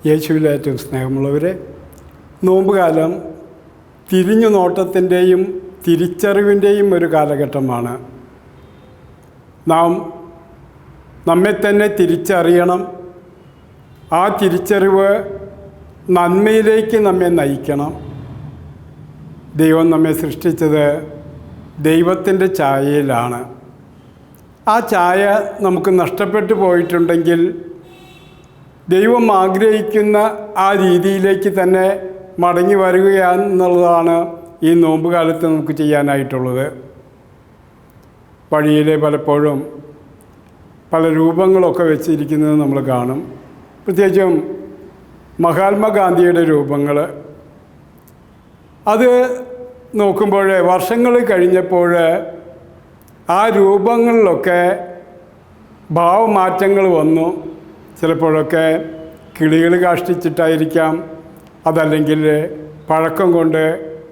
യേശുവിൽ ഏറ്റവും സ്നേഹമുള്ളവരെ, നോമ്പുകാലം തിരിഞ്ഞു നോട്ടത്തിൻ്റെയും തിരിച്ചറിവിൻ്റെയും ഒരു കാലഘട്ടമാണ്. നാം നമ്മെ തന്നെ തിരിച്ചറിയണം. ആ തിരിച്ചറിവ് നന്മയിലേക്ക് നമ്മെ നയിക്കണം. ദൈവം നമ്മെ സൃഷ്ടിച്ചത് ദൈവത്തിൻ്റെ ഛായയിലാണ്. ആ ഛായ നമുക്ക് നഷ്ടപ്പെട്ടു പോയിട്ടുണ്ടെങ്കിൽ ദൈവം ആഗ്രഹിക്കുന്ന ആ രീതിയിലേക്ക് തന്നെ മടങ്ങി വരികയാണെന്നുള്ളതാണ് ഈ നോമ്പുകാലത്ത് നമുക്ക് ചെയ്യാനായിട്ടുള്ളത്. വഴിയിൽ പലപ്പോഴും പല രൂപങ്ങളൊക്കെ വെച്ചിരിക്കുന്നത് നമ്മൾ കാണും. പ്രത്യേകിച്ചും മഹാത്മാഗാന്ധിയുടെ രൂപങ്ങൾ. അത് നോക്കുമ്പോൾ വർഷങ്ങൾ കഴിഞ്ഞപ്പോൾ ആ രൂപങ്ങളിലൊക്കെ ഭാവമാറ്റങ്ങൾ വന്നു. ചിലപ്പോഴൊക്കെ കിളികൾ കാഷ്ടിച്ചിട്ടായിരിക്കാം, അതല്ലെങ്കിൽ പഴക്കം കൊണ്ട്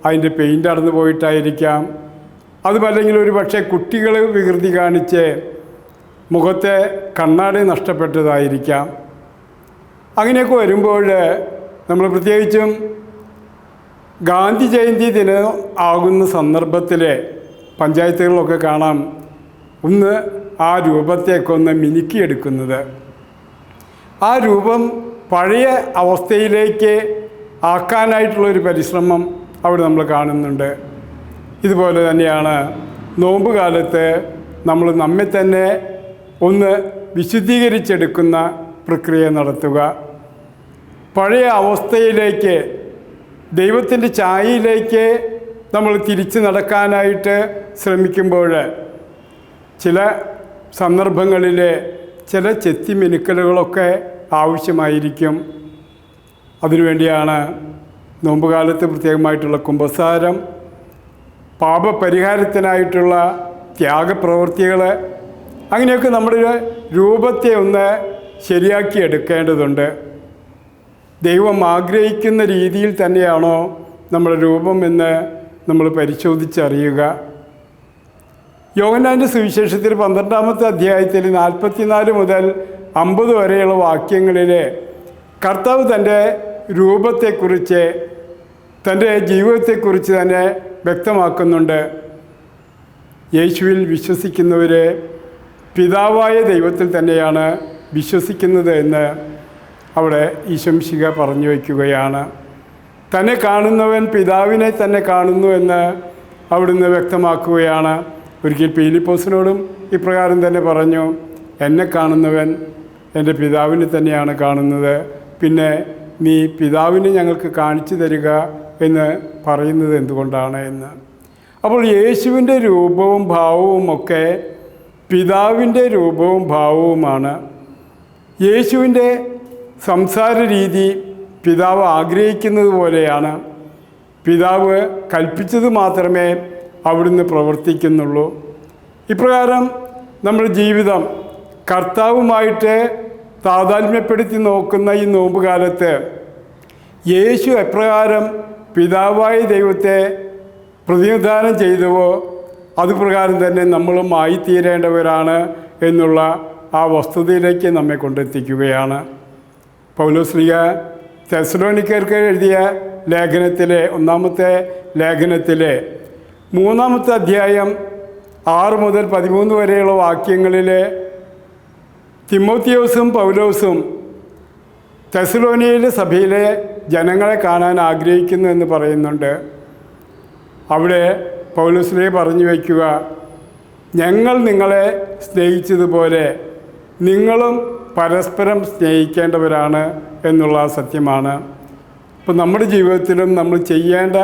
അതിൻ്റെ പെയിൻ്റ് അടന്നു പോയിട്ടായിരിക്കാം, അതുമല്ലെങ്കിൽ ഒരു പക്ഷേ കുട്ടികൾ വികൃതി കാണിച്ച് മുഖത്തെ കണ്ണാടി നഷ്ടപ്പെട്ടതായിരിക്കാം. അങ്ങനെയൊക്കെ വരുമ്പോൾ നമ്മൾ പ്രത്യേകിച്ചും ഗാന്ധി ജയന്തി ദിനം ആകുന്ന സന്ദർഭത്തിൽ പഞ്ചായത്തുകളിലൊക്കെ കാണാം ഒന്ന് ആ രൂപത്തേക്ക് ഒന്ന് മിനുക്കിയെടുക്കുന്നത്. ആ രൂപം പഴയ അവസ്ഥയിലേക്ക് ആക്കാനായിട്ടുള്ളൊരു പരിശ്രമം അവിടെ നമ്മൾ കാണുന്നുണ്ട്. ഇതുപോലെ തന്നെയാണ് നോമ്പുകാലത്ത് നമ്മൾ നമ്മെ തന്നെ ഒന്ന് വിശുദ്ധീകരിച്ചെടുക്കുന്ന പ്രക്രിയ നടത്തുക. പഴയ അവസ്ഥയിലേക്ക്, ദൈവത്തിൻ്റെ ഛായയിലേക്ക് നമ്മൾ തിരിച്ചു നടക്കാനായിട്ട് ശ്രമിക്കുമ്പോൾ ചില സന്ദർഭങ്ങളിൽ ചില ചെത്തിമിനുക്കലുകളൊക്കെ ആവശ്യമായിരിക്കും. അതിനുവേണ്ടിയാണ് നോമ്പുകാലത്ത് പ്രത്യേകമായിട്ടുള്ള കുമ്പസാരം, പാപപരിഹാരത്തിനായിട്ടുള്ള ത്യാഗപ്രവൃത്തികൾ, അങ്ങനെയൊക്കെ നമ്മുടെ രൂപത്തെ ഒന്ന് ശരിയാക്കി എടുക്കേണ്ടതുണ്ട്. ദൈവം ആഗ്രഹിക്കുന്ന രീതിയിൽ തന്നെയാണോ നമ്മുടെ രൂപം എന്ന് നമ്മൾ പരിശോധിച്ചറിയുക. യോഹന്നാൻ്റെ സുവിശേഷത്തിൽ 12-ാമത്തെ അധ്യായത്തിൽ 44 മുതൽ 50 വരെയുള്ള വാക്യങ്ങളിൽ കർത്താവ് തൻ്റെ രൂപത്തെക്കുറിച്ച്, തൻ്റെ ജീവിതത്തെക്കുറിച്ച് തന്നെ വ്യക്തമാക്കുന്നുണ്ട്. യേശുവിൽ വിശ്വസിക്കുന്നവർ പിതാവായ ദൈവത്തിൽ തന്നെയാണ് വിശ്വസിക്കുന്നത് എന്ന് അവിടെ ഈശംശിക പറഞ്ഞു വയ്ക്കുകയാണ്. തന്നെ കാണുന്നവൻ പിതാവിനെ തന്നെ കാണുന്നു എന്ന് അവിടുന്ന് വ്യക്തമാക്കുകയാണ്. ഒരിക്കൽ പീലിപ്പോസിനോടും ഇപ്രകാരം തന്നെ പറഞ്ഞു, എന്നെ കാണുന്നവൻ എൻ്റെ പിതാവിനെ തന്നെയാണ് കാണുന്നത്, പിന്നെ നീ പിതാവിനെ ഞങ്ങൾക്ക് കാണിച്ചു തരിക എന്ന് പറയുന്നത് എന്തുകൊണ്ടാണ് എന്ന്. അപ്പോൾ യേശുവിൻ്റെ രൂപവും ഭാവവും ഒക്കെ പിതാവിൻ്റെ രൂപവും ഭാവവുമാണ്. യേശുവിൻ്റെ സംസാര രീതി പിതാവ് ആഗ്രഹിക്കുന്നത് പോലെയാണ്. പിതാവ് കൽപ്പിച്ചത് മാത്രമേ അവിടുന്ന് പ്രവർത്തിക്കുന്നുള്ളൂ. ഇപ്രകാരം നമ്മുടെ ജീവിതം കർത്താവുമായിട്ട് താതാത്മ്യപ്പെടുത്തി നോക്കുന്ന ഈ നോമ്പുകാലത്ത് യേശു എപ്രകാരം പിതാവായ ദൈവത്തെ പ്രതിനിധാനം ചെയ്തുവോ അതുപ്രകാരം തന്നെ നമ്മളും ആയിത്തീരേണ്ടവരാണ് എന്നുള്ള ആ വസ്തുതയിലേക്ക് നമ്മെ കൊണ്ടെത്തിക്കുകയാണ്. പൗലോസ്ലീഹ തെസ്സലോനിക്കർക്ക് എഴുതിയ ലേഖനത്തിലെ 1-ാമത്തെ ലേഖനത്തിലെ 3-ാമത്തെ അധ്യായം 6 മുതൽ 13 വരെയുള്ള വാക്യങ്ങളിൽ തിമോത്തിയോസും പൗലോസും തെസ്സലോനിയിലെ സഭയിലെ ജനങ്ങളെ കാണാൻ ആഗ്രഹിക്കുന്നു എന്ന് പറയുന്നുണ്ട്. അവിടെ പൗലോസ്ലീഹ പറഞ്ഞു വയ്ക്കുക, ഞങ്ങൾ നിങ്ങളെ സ്നേഹിച്ചതുപോലെ നിങ്ങളും പരസ്പരം സ്നേഹിക്കേണ്ടവരാണ് എന്നുള്ള സത്യമാണ്. അപ്പോൾ നമ്മുടെ ജീവിതത്തിലും നമ്മൾ ചെയ്യേണ്ട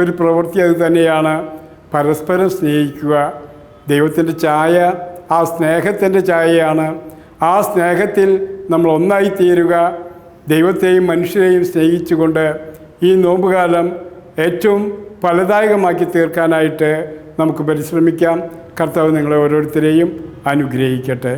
ഒരു പ്രവൃത്തി അത് തന്നെയാണ്, പരസ്പരം സ്നേഹിക്കുക. ദൈവത്തിൻ്റെ ഛായ ആ സ്നേഹത്തിൻ്റെ ഛായയാണ്. ആ സ്നേഹത്തിൽ നമ്മൾ ഒന്നായിത്തീരുക. ദൈവത്തെയും മനുഷ്യരെയും സ്നേഹിച്ചുകൊണ്ട് ഈ നോമ്പുകാലം ഏറ്റവും ഫലദായകമാക്കി തീർക്കാനായിട്ട് നമുക്ക് പരിശ്രമിക്കാം. കർത്താവ് നിങ്ങളെ ഓരോരുത്തരെയും അനുഗ്രഹിക്കട്ടെ.